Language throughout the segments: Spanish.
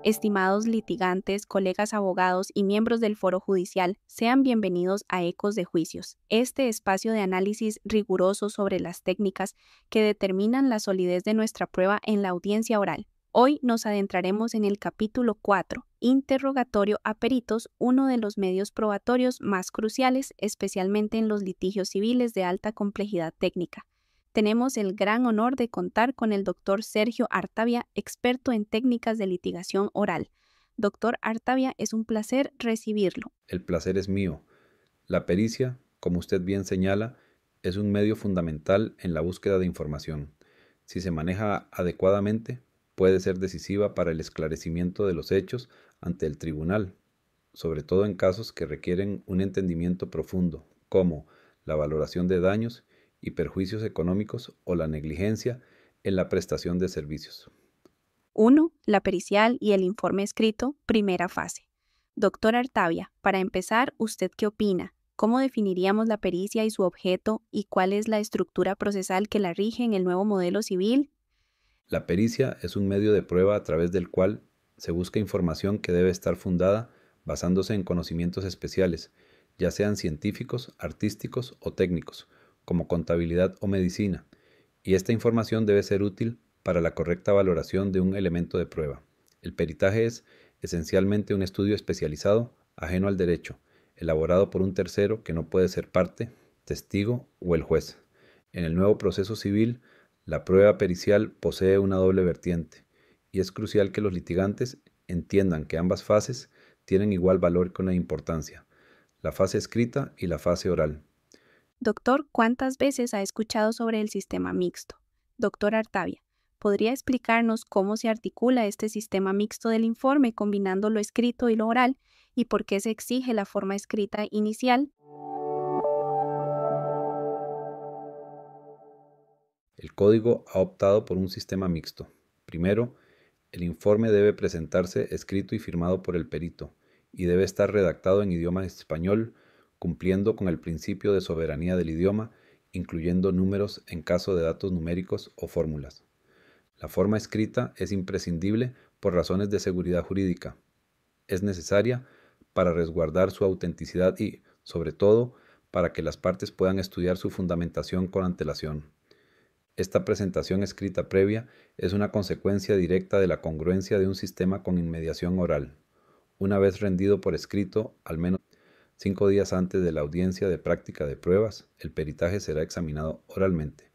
Estimados litigantes, colegas abogados y miembros del foro judicial, sean bienvenidos a Ecos de Juicios, este espacio de análisis riguroso sobre las técnicas que determinan la solidez de nuestra prueba en la audiencia oral. Hoy nos adentraremos en el capítulo 4, Interrogatorio a peritos, uno de los medios probatorios más cruciales, especialmente en los litigios civiles de alta complejidad técnica. Tenemos el gran honor de contar con el doctor Sergio Artavia, experto en técnicas de litigación oral. Doctor Artavia, es un placer recibirlo. El placer es mío. La pericia, como usted bien señala, es un medio fundamental en la búsqueda de información. Si se maneja adecuadamente, puede ser decisiva para el esclarecimiento de los hechos ante el tribunal, sobre todo en casos que requieren un entendimiento profundo, como la valoración de daños y perjuicios económicos o la negligencia en la prestación de servicios. 1. La pericial y el informe escrito, primera fase. Doctor Artavia, para empezar, ¿usted qué opina? ¿Cómo definiríamos la pericia y su objeto y cuál es la estructura procesal que la rige en el nuevo modelo civil? La pericia es un medio de prueba a través del cual se busca información que debe estar fundada basándose en conocimientos especiales, ya sean científicos, artísticos o técnicos, como contabilidad o medicina, y esta información debe ser útil para la correcta valoración de un elemento de prueba. El peritaje es esencialmente un estudio especializado, ajeno al derecho, elaborado por un tercero que no puede ser parte, testigo o el juez. En el nuevo proceso civil, la prueba pericial posee una doble vertiente, y es crucial que los litigantes entiendan que ambas fases tienen igual valor con la importancia, la fase escrita y la fase oral. Doctor, ¿cuántas veces ha escuchado sobre el sistema mixto? Doctor Artavia, ¿podría explicarnos cómo se articula este sistema mixto del informe combinando lo escrito y lo oral y por qué se exige la forma escrita inicial? El código ha optado por un sistema mixto. Primero, el informe debe presentarse escrito y firmado por el perito, y debe estar redactado en idioma español, cumpliendo con el principio de soberanía del idioma, incluyendo números en caso de datos numéricos o fórmulas. La forma escrita es imprescindible por razones de seguridad jurídica. Es necesaria para resguardar su autenticidad y, sobre todo, para que las partes puedan estudiar su fundamentación con antelación. Esta presentación escrita previa es una consecuencia directa de la congruencia de un sistema con inmediación oral. Una vez rendido por escrito, al menos 5 días antes de la audiencia de práctica de pruebas, el peritaje será examinado oralmente.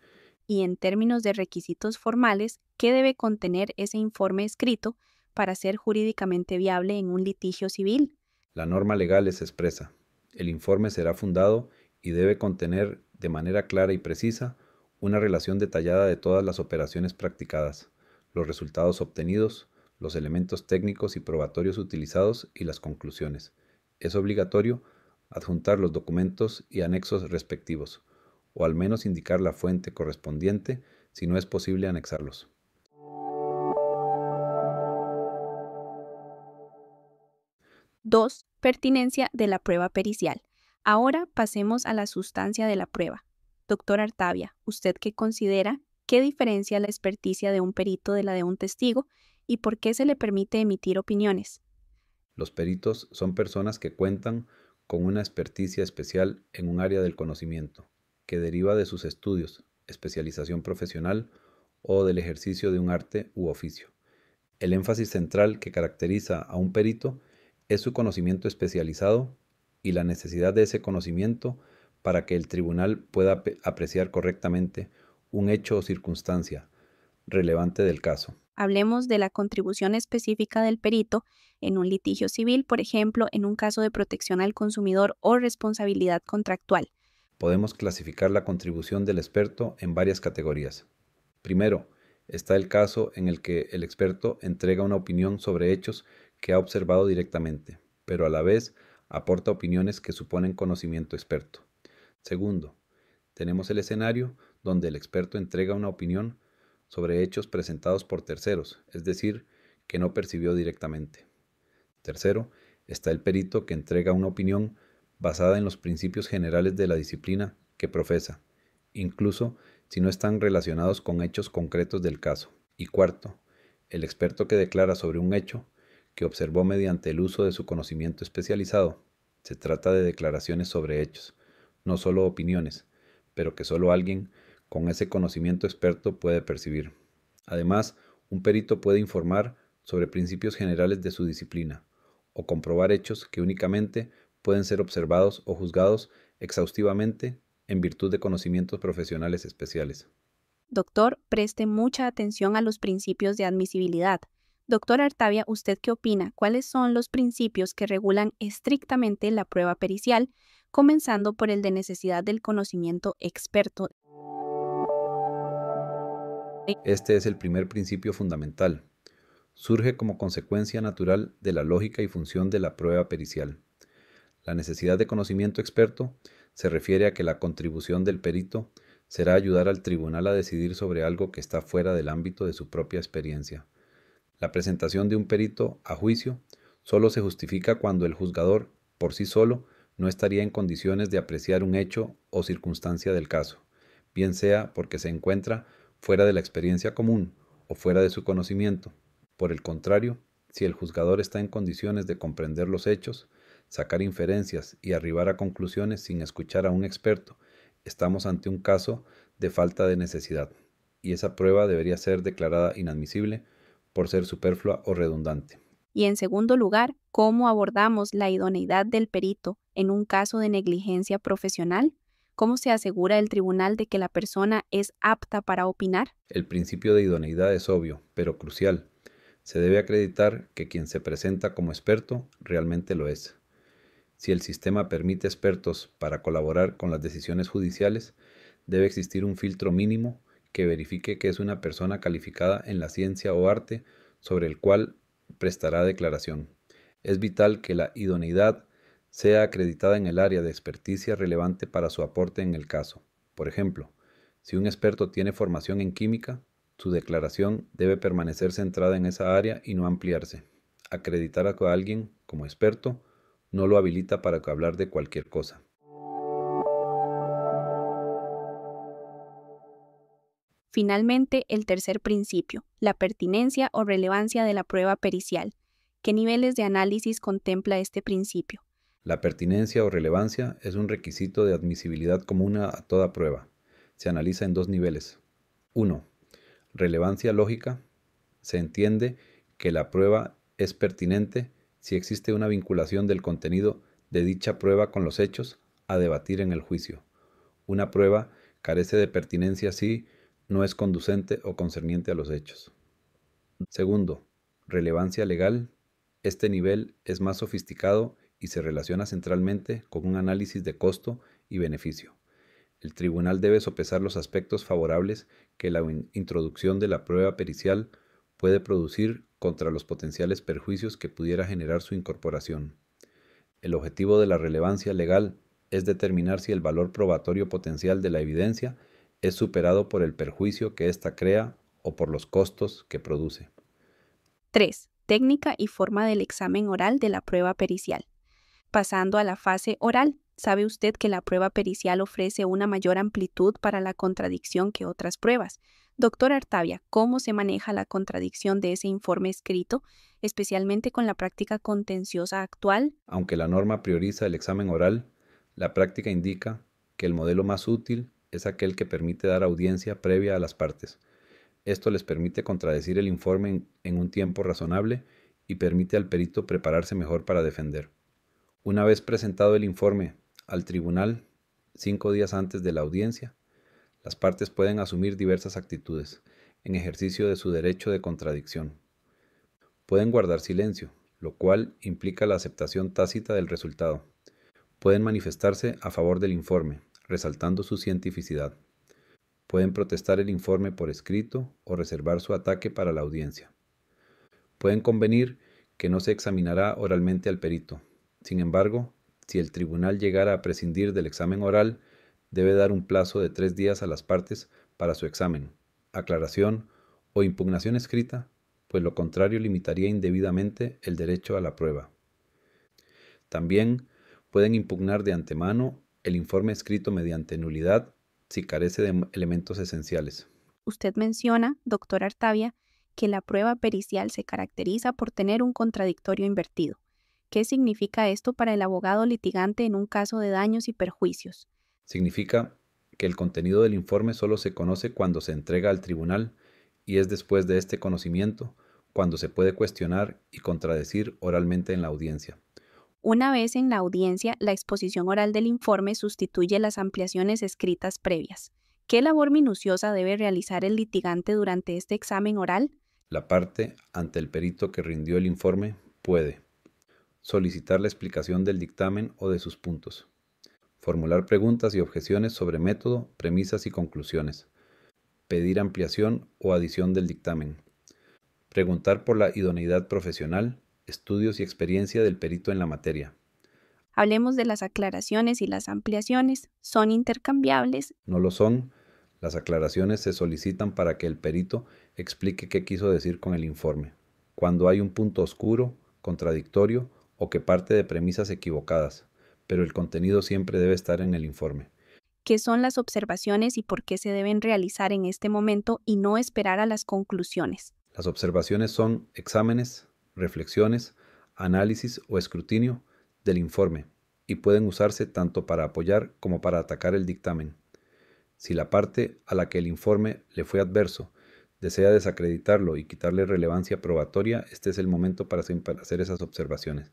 Y en términos de requisitos formales, ¿qué debe contener ese informe escrito para ser jurídicamente viable en un litigio civil? La norma legal es expresa. El informe será fundado y debe contener, de manera clara y precisa, una relación detallada de todas las operaciones practicadas, los resultados obtenidos, los elementos técnicos y probatorios utilizados y las conclusiones. Es obligatorio adjuntar los documentos y anexos respectivos, o al menos indicar la fuente correspondiente si no es posible anexarlos. 2. Pertinencia de la prueba pericial. Ahora pasemos a la sustancia de la prueba. Doctor Artavia, ¿usted qué considera? ¿Qué diferencia la experticia de un perito de la de un testigo y por qué se le permite emitir opiniones? Los peritos son personas que cuentan con una experticia especial en un área del conocimiento, que deriva de sus estudios, especialización profesional o del ejercicio de un arte u oficio. El énfasis central que caracteriza a un perito es su conocimiento especializado y la necesidad de ese conocimiento para que el tribunal pueda apreciar correctamente un hecho o circunstancia relevante del caso. Hablemos de la contribución específica del perito en un litigio civil, por ejemplo, en un caso de protección al consumidor o responsabilidad contractual. Podemos clasificar la contribución del experto en varias categorías. Primero, está el caso en el que el experto entrega una opinión sobre hechos que ha observado directamente, pero a la vez aporta opiniones que suponen conocimiento experto. Segundo, tenemos el escenario donde el experto entrega una opinión sobre hechos presentados por terceros, es decir, que no percibió directamente. Tercero, está el perito que entrega una opinión basada en los principios generales de la disciplina que profesa, incluso si no están relacionados con hechos concretos del caso. Y cuarto, el experto que declara sobre un hecho que observó mediante el uso de su conocimiento especializado. Se trata de declaraciones sobre hechos, no solo opiniones, pero que solo alguien con ese conocimiento experto puede percibir. Además, un perito puede informar sobre principios generales de su disciplina, o comprobar hechos que únicamente pueden ser observados o juzgados exhaustivamente en virtud de conocimientos profesionales especiales. Doctor, preste mucha atención a los principios de admisibilidad. Doctor Artavia, ¿usted qué opina? ¿Cuáles son los principios que regulan estrictamente la prueba pericial, comenzando por el de necesidad del conocimiento experto? Este es el primer principio fundamental. Surge como consecuencia natural de la lógica y función de la prueba pericial. La necesidad de conocimiento experto se refiere a que la contribución del perito será ayudar al tribunal a decidir sobre algo que está fuera del ámbito de su propia experiencia. La presentación de un perito a juicio solo se justifica cuando el juzgador, por sí solo, no estaría en condiciones de apreciar un hecho o circunstancia del caso, bien sea porque se encuentra fuera de la experiencia común o fuera de su conocimiento. Por el contrario, si el juzgador está en condiciones de comprender los hechos, sacar inferencias y arribar a conclusiones sin escuchar a un experto, estamos ante un caso de falta de necesidad, y esa prueba debería ser declarada inadmisible por ser superflua o redundante. Y en segundo lugar, ¿cómo abordamos la idoneidad del perito en un caso de negligencia profesional? ¿Cómo se asegura el tribunal de que la persona es apta para opinar? El principio de idoneidad es obvio, pero crucial. Se debe acreditar que quien se presenta como experto realmente lo es. Si el sistema permite expertos para colaborar con las decisiones judiciales, debe existir un filtro mínimo que verifique que es una persona calificada en la ciencia o arte sobre el cual prestará declaración. Es vital que la idoneidad sea acreditada en el área de experticia relevante para su aporte en el caso. Por ejemplo, si un experto tiene formación en química, su declaración debe permanecer centrada en esa área y no ampliarse. Acreditar a alguien como experto no lo habilita para hablar de cualquier cosa. Finalmente, el tercer principio, la pertinencia o relevancia de la prueba pericial. ¿Qué niveles de análisis contempla este principio? La pertinencia o relevancia es un requisito de admisibilidad común a toda prueba. Se analiza en dos niveles. 1. Relevancia lógica. Se entiende que la prueba es pertinente si existe una vinculación del contenido de dicha prueba con los hechos a debatir en el juicio. Una prueba carece de pertinencia si no es conducente o concerniente a los hechos. Segundo, relevancia legal. Este nivel es más sofisticado y se relaciona centralmente con un análisis de costo y beneficio. El tribunal debe sopesar los aspectos favorables que la introducción de la prueba pericial puede producir contra los potenciales perjuicios que pudiera generar su incorporación. El objetivo de la relevancia legal es determinar si el valor probatorio potencial de la evidencia es superado por el perjuicio que ésta crea o por los costos que produce. 3. Técnica y forma del examen oral de la prueba pericial. Pasando a la fase oral, ¿sabe usted que la prueba pericial ofrece una mayor amplitud para la contradicción que otras pruebas? Doctor Artavia, ¿cómo se maneja la contradicción de ese informe escrito, especialmente con la práctica contenciosa actual? Aunque la norma prioriza el examen oral, la práctica indica que el modelo más útil es aquel que permite dar audiencia previa a las partes. Esto les permite contradecir el informe en un tiempo razonable y permite al perito prepararse mejor para defender. Una vez presentado el informe al tribunal, 5 días antes de la audiencia, las partes pueden asumir diversas actitudes en ejercicio de su derecho de contradicción. Pueden guardar silencio, lo cual implica la aceptación tácita del resultado. Pueden manifestarse a favor del informe, resaltando su cientificidad. Pueden protestar el informe por escrito o reservar su ataque para la audiencia. Pueden convenir que no se examinará oralmente al perito. Sin embargo, si el tribunal llegara a prescindir del examen oral, debe dar un plazo de 3 días a las partes para su examen, aclaración o impugnación escrita, pues lo contrario limitaría indebidamente el derecho a la prueba. También pueden impugnar de antemano el informe escrito mediante nulidad si carece de elementos esenciales. Usted menciona, doctor Artavia, que la prueba pericial se caracteriza por tener un contradictorio invertido. ¿Qué significa esto para el abogado litigante en un caso de daños y perjuicios? Significa que el contenido del informe solo se conoce cuando se entrega al tribunal y es después de este conocimiento cuando se puede cuestionar y contradecir oralmente en la audiencia. Una vez en la audiencia, la exposición oral del informe sustituye las ampliaciones escritas previas. ¿Qué labor minuciosa debe realizar el litigante durante este examen oral? La parte ante el perito que rindió el informe puede solicitar la explicación del dictamen o de sus puntos, formular preguntas y objeciones sobre método, premisas y conclusiones, pedir ampliación o adición del dictamen, preguntar por la idoneidad profesional, estudios y experiencia del perito en la materia. Hablemos de las aclaraciones y las ampliaciones. ¿Son intercambiables? No lo son. Las aclaraciones se solicitan para que el perito explique qué quiso decir con el informe, cuando hay un punto oscuro, contradictorio o que parte de premisas equivocadas, pero el contenido siempre debe estar en el informe. ¿Qué son las observaciones y por qué se deben realizar en este momento y no esperar a las conclusiones? Las observaciones son exámenes, reflexiones, análisis o escrutinio del informe y pueden usarse tanto para apoyar como para atacar el dictamen. Si la parte a la que el informe le fue adverso desea desacreditarlo y quitarle relevancia probatoria, este es el momento para hacer esas observaciones.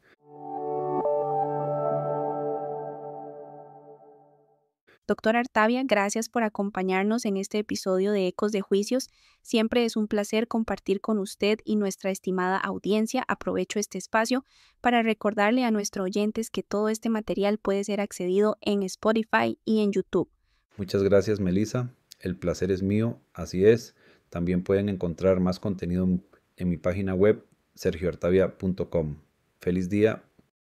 Doctor Artavia, gracias por acompañarnos en este episodio de Ecos de Juicios. Siempre es un placer compartir con usted y nuestra estimada audiencia. Aprovecho este espacio para recordarle a nuestros oyentes que todo este material puede ser accedido en Spotify y en YouTube. Muchas gracias, Melissa. El placer es mío, así es. También pueden encontrar más contenido en mi página web, sergioartavia.com. Feliz día